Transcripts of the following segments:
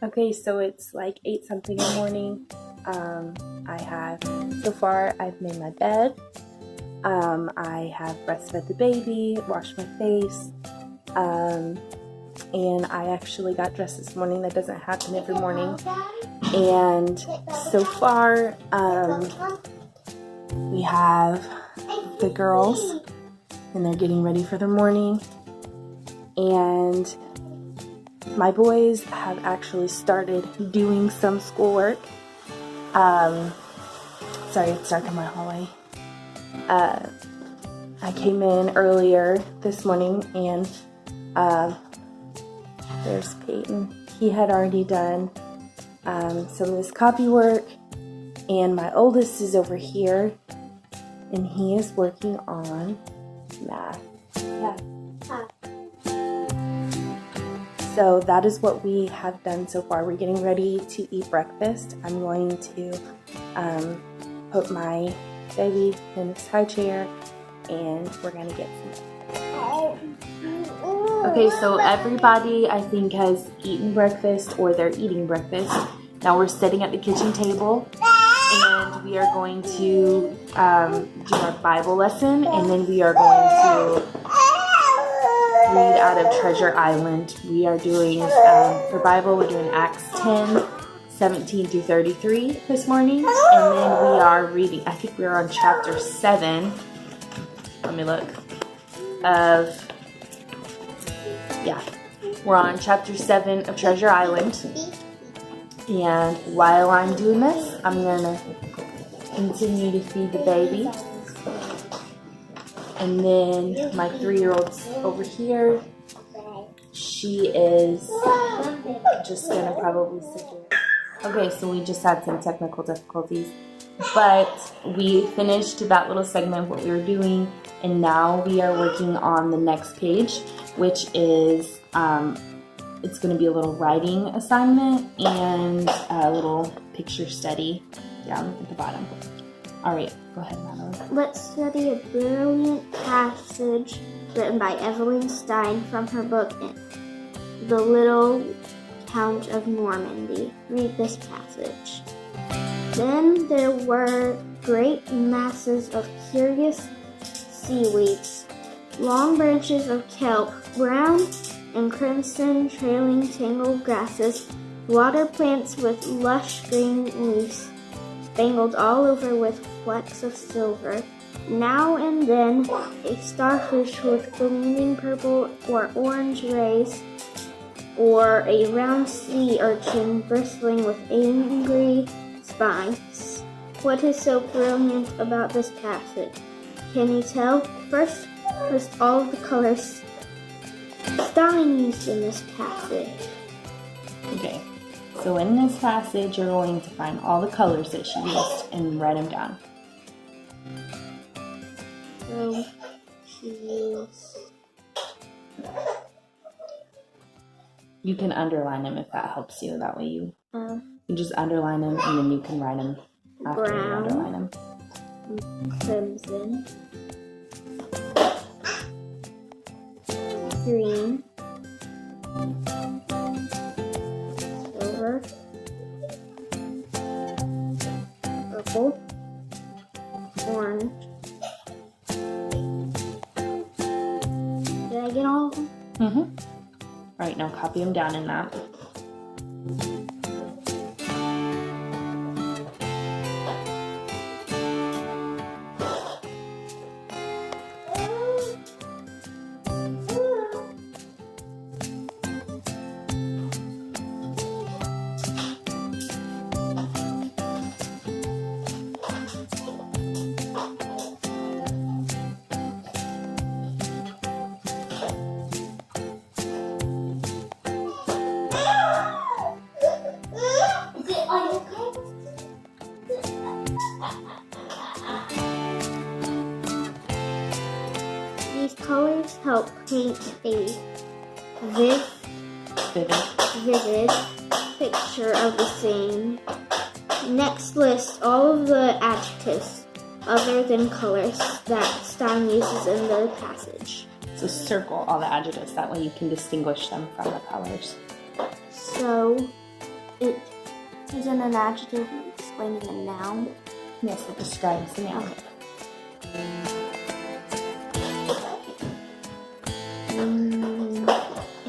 Okay, so it's like 8 something in the morning. So far I've made my bed. I have breastfed the baby, washed my face, and I actually got dressed this morning. That doesn't happen every morning. And so far, we have the girls, and they're getting ready for their morning. And my boys have actually started doing some schoolwork. Sorry, it's dark in my hallway. I came in earlier this morning, and there's Peyton. He had already done some of his copy work, and my oldest is over here, and he is working on math. Yeah. So that is what we have done so far. We're getting ready to eat breakfast. I'm going to put my baby in his high chair, and we're gonna get some. Okay, so everybody I think has eaten breakfast, or they're eating breakfast. Now we're sitting at the kitchen table, and we are going to do our Bible lesson, and then we are going to read out of Treasure Island. We are doing, for Bible, we're doing Acts 10, 17 through 33 this morning. And then we are reading, I think we're on chapter 7. Let me look. We're on chapter 7 of Treasure Island. And while I'm doing this, I'm going to continue to feed the baby. And then my 3-year-old's over here. She is just gonna probably sit there. Okay, so we just had some technical difficulties, but we finished that little segment of what we were doing, and now we are working on the next page, which is it's gonna be a little writing assignment and a little picture study down at the bottom. All right, go ahead, Madeline. Let's study a brilliant passage written by Evelyn Stein from her book, The Little Count of Normandy. Read this passage. Then there were great masses of curious seaweeds, long branches of kelp, brown and crimson trailing tangled grasses, water plants with lush green leaves, spangled all over with flecks of silver. Now and then a starfish with gleaming purple or orange rays, or a round sea urchin bristling with angry spines. What is so brilliant about this passage? Can you tell? First, list all of the colors Stein used in this passage. Okay. So in this passage, you're going to find all the colors that she used and write them down. So she used... You can underline them if that helps you. That way you just underline them, and then you can write them after you underline them. Crimson, green, silver, purple, orange. Did I get all of them? Mm-hmm. All right, now copy them down in that. These colors help paint a vivid picture of the scene. Next, list all of the adjectives other than colors that Stein uses in the passage. So circle all the adjectives. That way you can distinguish them from the colors. So, It isn't an adjective explaining a noun. Yes, it describes the noun.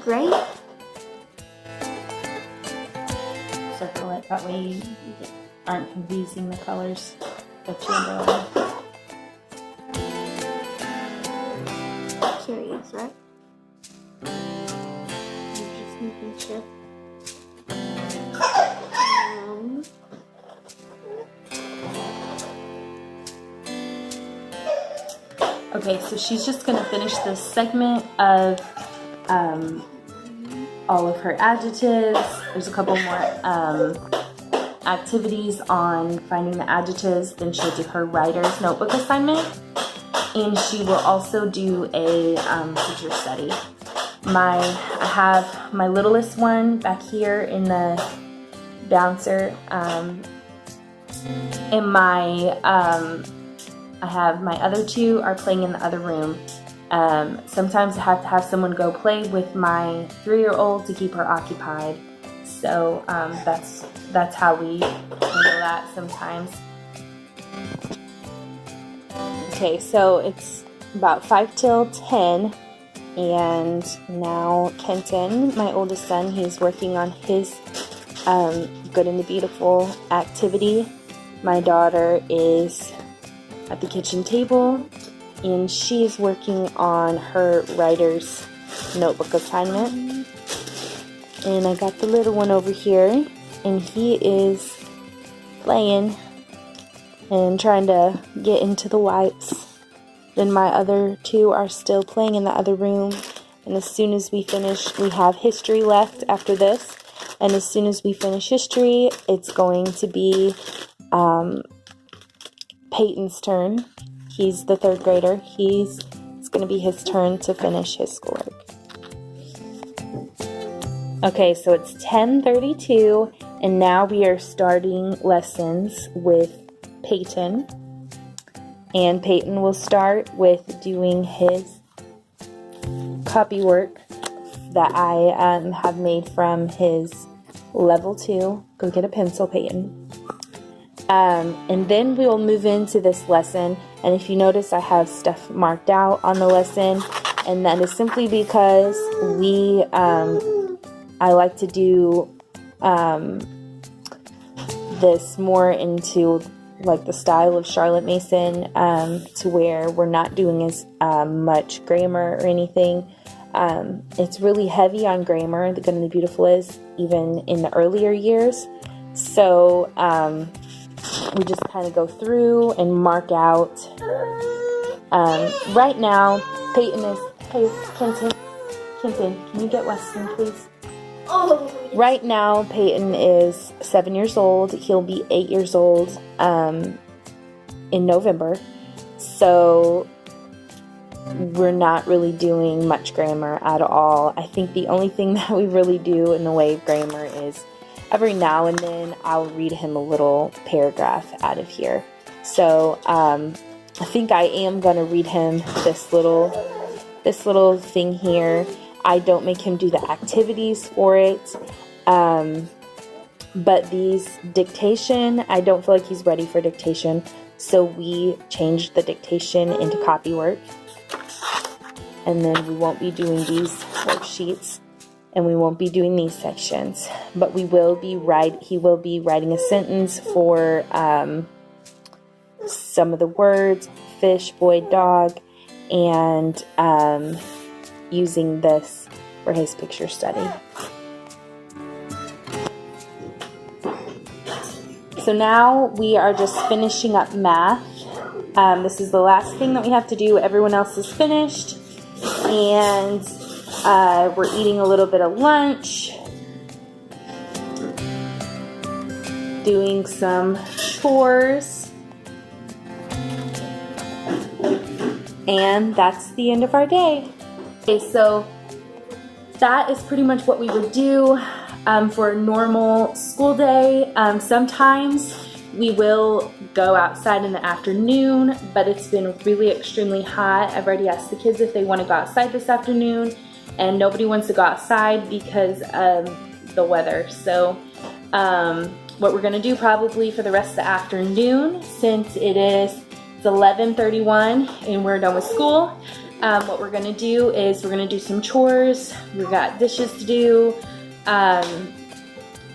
Great. Circle it, that way you aren't confusing the colors that you're doing. Curious, right? I'm just making sure. Okay, so she's just going to finish this segment of all of her adjectives. There's a couple more activities on finding the adjectives. Then she'll do her writer's notebook assignment. And she will also do a teacher study. I have my littlest one back here in the bouncer. And I have my other two are playing in the other room. Sometimes I have to have someone go play with my 3-year-old to keep her occupied. So that's how we handle that sometimes. Okay, so it's about 5 till 10, and now Kenton, my oldest son, he's working on his Good and the Beautiful activity. My daughter is at the kitchen table, and she's working on her writer's notebook assignment. And I got the little one over here, and he is playing and trying to get into the wipes. Then my other two are still playing in the other room, and as soon as we finish, we have history left after this, and as soon as we finish history, it's going to be Peyton's turn. He's the 3rd grader. It's going to be his turn to finish his schoolwork. Okay, so it's 10:32, and now we are starting lessons with Peyton. And Peyton will start with doing his copy work that I have made from his level 2. Go get a pencil, Peyton. And then we will move into this lesson. And if you notice, I have stuff marked out on the lesson, and that is simply because I like to do this more into like the style of Charlotte Mason, to where we're not doing as much grammar or anything. It's really heavy on grammar, the Good and the Beautiful is, even in the earlier years. So we just kind of go through and mark out. Right now, Peyton is, hey, Kenton, can you get Weston, please? Oh. Right now, Peyton is 7 years old. He'll be 8 years old in November. So we're not really doing much grammar at all. I think the only thing that we really do in the way of grammar is every now and then I'll read him a little paragraph out of here. So I think I am going to read him this little thing here. I don't make him do the activities for it. But these dictation, I don't feel like he's ready for dictation. So we changed the dictation into copy work. And then we won't be doing these worksheets. And we won't be doing these sections. But he will be writing a sentence for some of the words, fish, boy, dog, and using this for his picture study. So now we are just finishing up math. This is the last thing that we have to do. Everyone else is finished. And we're eating a little bit of lunch. Doing some chores. And that's the end of our day. Okay, so that is pretty much what we would do for a normal school day. Sometimes we will go outside in the afternoon, but it's been really extremely hot. I've already asked the kids if they want to go outside this afternoon, and nobody wants to go outside because of the weather. So What we're going to do probably for the rest of the afternoon, since it's 11:31 and we're done with school, what we're going to do is we're going to do some chores. We've got dishes to do,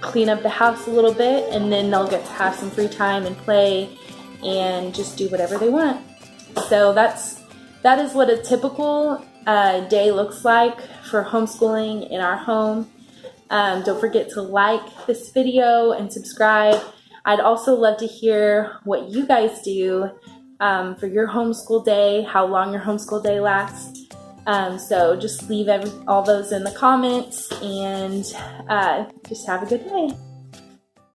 clean up the house a little bit, and then they'll get to have some free time and play and just do whatever they want. So that is what a typical day looks like for homeschooling in our home. Don't forget to like this video and subscribe. I'd also love to hear what you guys do for your homeschool day, how long your homeschool day lasts. So just leave all those in the comments, and just have a good day.